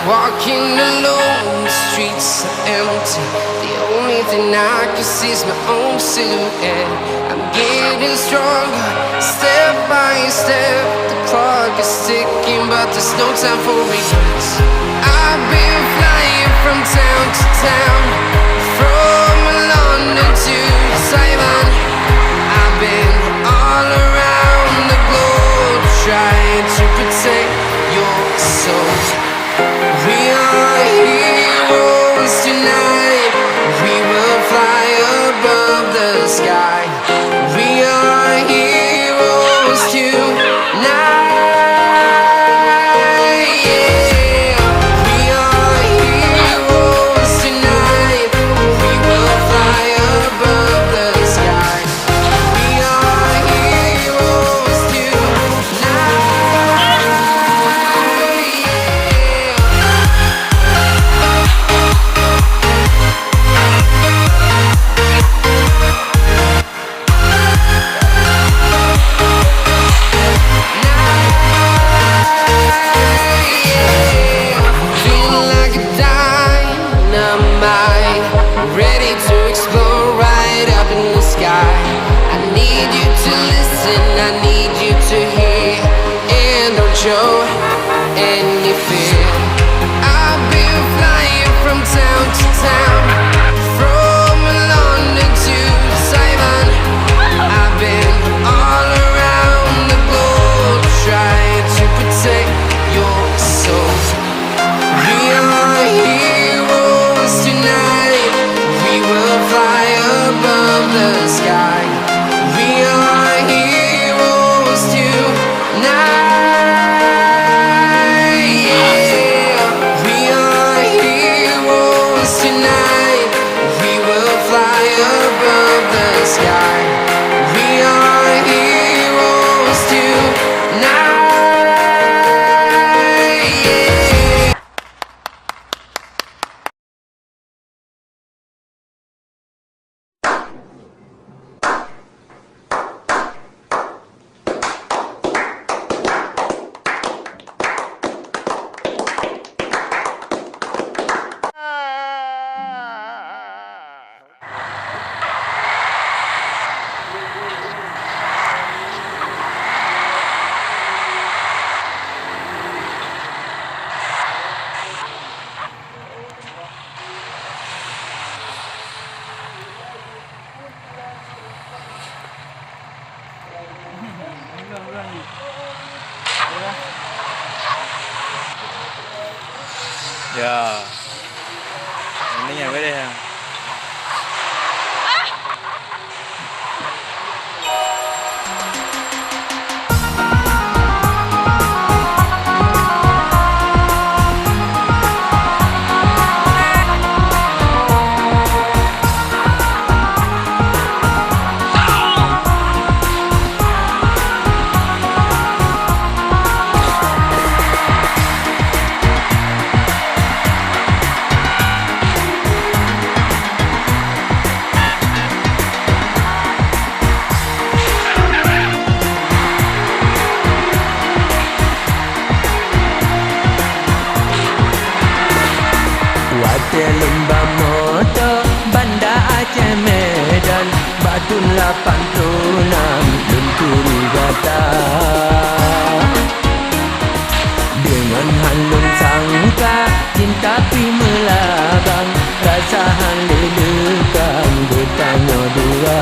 Walking alone, the streets are empty. The only thing I can see is my own silhouette. I'm getting stronger, step by step. The clock is ticking, but there's no time for regrets. I've been flying from town to town, from London to Taiwan. I've been all around the globe, trying to protect your soul. We are heroes tonight. We will fly above the sky. We are heroes tonight. Yeah. We are heroes tonight. We will fly above the sky. We are heroes tonight. Ready to explore right up in the sky. I need you to listen, I need you to hear, and don't show any fear. I've been flying from town to town, from London to Taiwan. I've been all around the globe, trying to protect your soul. We are heroes tonight. We will fly above the sky. We are heroes tonight. Yeah. We are heroes tonight. We will fly above the sky. We are heroes tonight. Yeah. Ya, ini ya beda ya. Lembah motor Banda Aceh Medan Batun 86 Lunku tapi melabang, rasa halelukan bertanya dua.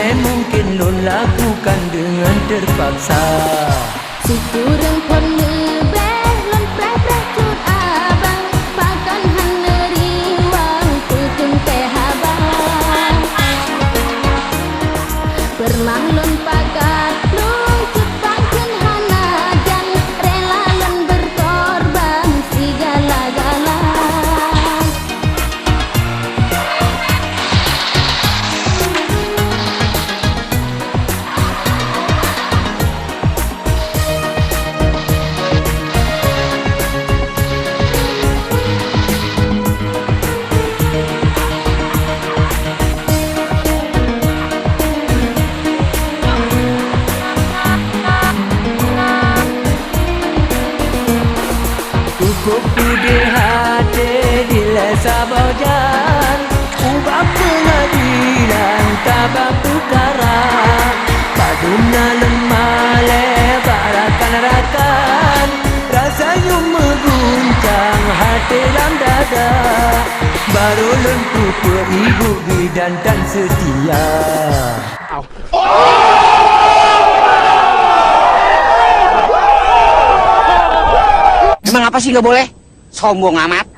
Mungkin lun lakukan dengan terpaksa. Si kurang pun lebih lun preh-preh cut abang, pakan han neriwang tutun teh abang. Permang lun pakat lun cut bangkin hanajan, rela lun berkorban segala-gala. Kuku di hati di lesabau jalan, ubah pengadilan tabak perkara. Paduna lemah lebarakan rakan, rasanya mengguncang hati dalam dada. Baru lentu ibu bidan dan setia. Emang apa sih nggak boleh? Sombong amat.